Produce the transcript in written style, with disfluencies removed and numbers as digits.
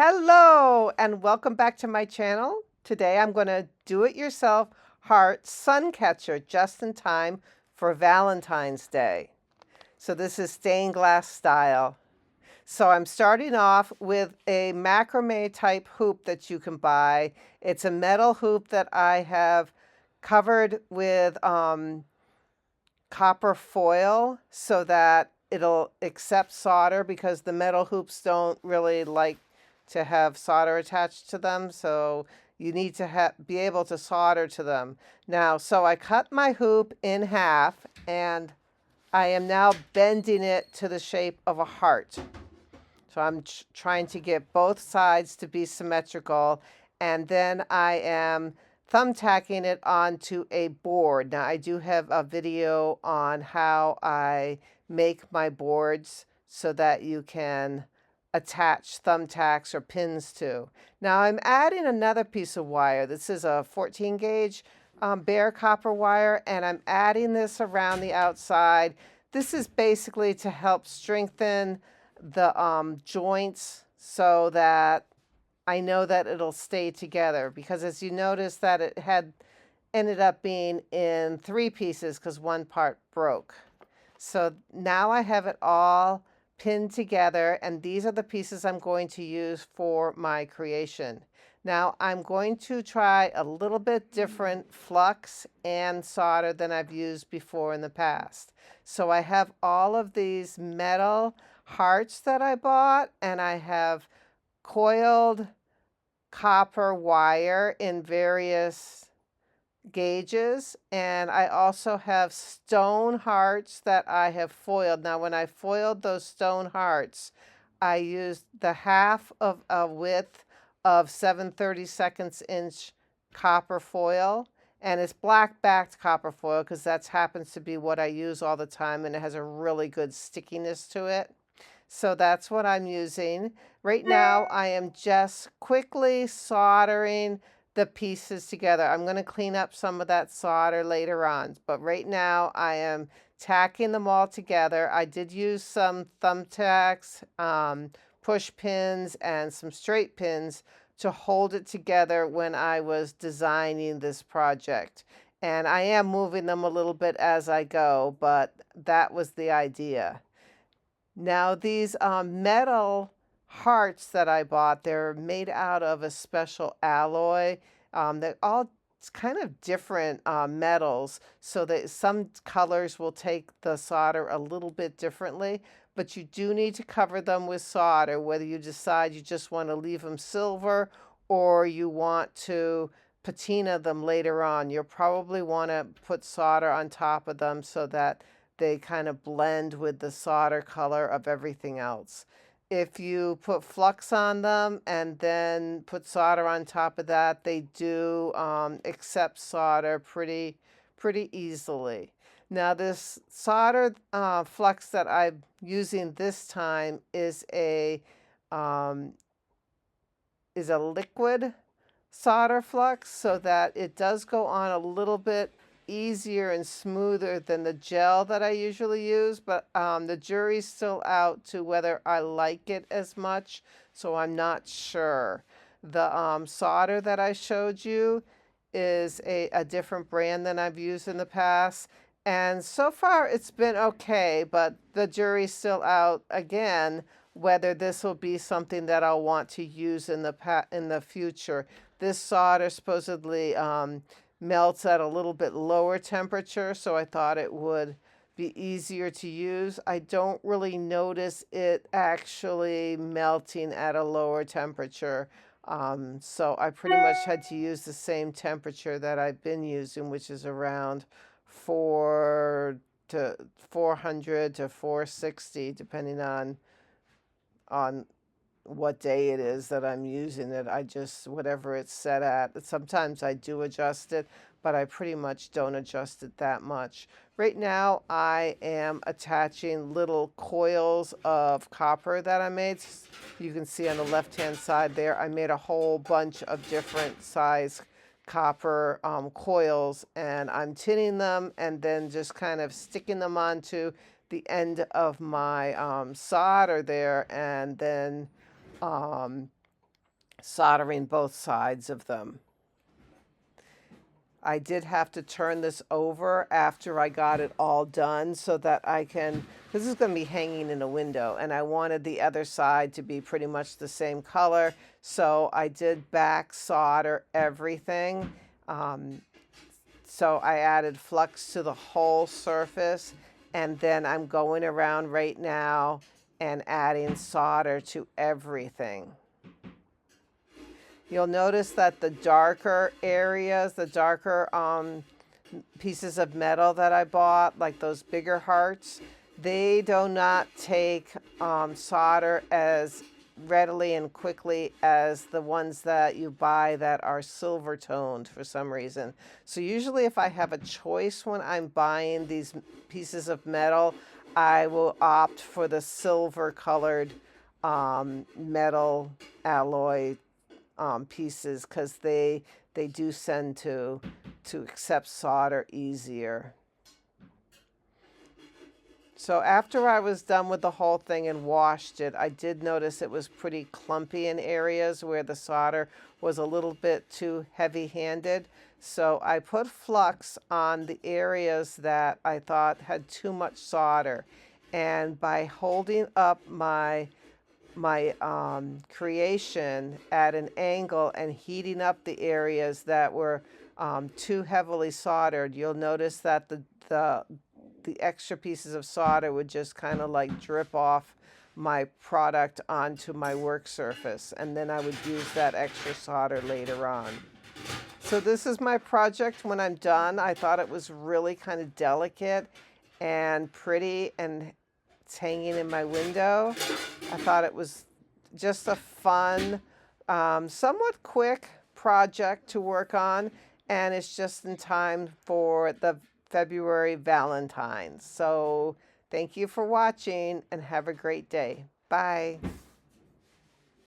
Hello and welcome back to my channel. Today I'm going to do-it-yourself heart sun catcher just in time for Valentine's Day. So this is stained glass style. So I'm starting off with a macrame type hoop that you can buy. It's a metal hoop that I have covered with copper foil so that it'll accept solder, because the metal hoops don't really like to have solder attached to them, so you need to be able to solder to them. Now, so I cut my hoop in half and I am now bending it to the shape of a heart. So I'm trying to get both sides to be symmetrical, and then I am thumbtacking it onto a board. Now I do have a video on how I make my boards so that you can attach thumbtacks or pins to. Now I'm adding another piece of wire. This is a 14 gauge bare copper wire, and I'm adding this around the outside. This is basically to help strengthen the joints so that I know that it'll stay together, because as you notice that it had ended up being in 3 pieces because one part broke. So now I have it all pinned together, and these are the pieces I'm going to use for my creation. Now I'm going to try a little bit different flux and solder than I've used before in the past. So I have all of these metal hearts that I bought, and I have coiled copper wire in various gauges, and I also have stone hearts that I have foiled. Now when I foiled those stone hearts, I used the half of a width of 7/32 inch copper foil, and it's black backed copper foil because that happens to be what I use all the time, and it has a really good stickiness to it. So that's what I'm using. Right now I am just quickly soldering the pieces together. I'm going to clean up some of that solder later on, but right now I am tacking them all together. I did use some thumbtacks, push pins, and some straight pins to hold it together when I was designing this project. And I am moving them a little bit as I go, but that was the idea. Now these metal hearts that I bought, they're made out of a special alloy. They're all kind of different metals, so that some colors will take the solder a little bit differently, but you do need to cover them with solder, whether you decide you just want to leave them silver or you want to patina them later on. You'll probably want to put solder on top of them so that they kind of blend with the solder color of everything else. If you put flux on them and then put solder on top of that, they do accept solder pretty easily. Now this solder flux that I'm using this time is a liquid solder flux, so that it does go on a little bit easier and smoother than the gel that I usually use, but the jury's still out to whether I like it as much, so I'm not sure. The solder that I showed you is a different brand than I've used in the past, and so far it's been okay, but the jury's still out again whether this will be something that I'll want to use in the future. This solder supposedly melts at a little bit lower temperature, so I thought it would be easier to use. I don't really notice it actually melting at a lower temperature, so I pretty much had to use the same temperature that I've been using, which is around 400 to 460, depending on what day it is that I'm using it. I just, whatever it's set at. Sometimes I do adjust it, but I pretty much don't adjust it that much. Right now I am attaching little coils of copper that I made. You can see on the left hand side there, I made a whole bunch of different size copper coils, and I'm tinning them and then just kind of sticking them onto the end of my solder there, and then soldering both sides of them. I did have to turn this over after I got it all done so that I can, this is going to be hanging in a window, and I wanted the other side to be pretty much the same color. So I did back solder everything. So I added flux to the whole surface, and then I'm going around right now and adding solder to everything. You'll notice that the darker areas, the darker pieces of metal that I bought, like those bigger hearts, they do not take solder as readily and quickly as the ones that you buy that are silver toned for some reason. So usually if I have a choice when I'm buying these pieces of metal, I will opt for the silver colored metal alloy pieces, because they do tend to accept solder easier. So after I was done with the whole thing and washed it, I did notice it was pretty clumpy in areas where the solder was a little bit too heavy-handed. So I put flux on the areas that I thought had too much solder. And by holding up my creation at an angle and heating up the areas that were too heavily soldered, you'll notice that the extra pieces of solder would just kind of like drip off my product onto my work surface, and then I would use that extra solder later on. So this is my project when I'm done. I thought it was really kind of delicate and pretty, and it's hanging in my window. I thought it was just a fun, somewhat quick project to work on, and it's just in time for the February Valentine. So thank you for watching and have a great day. Bye.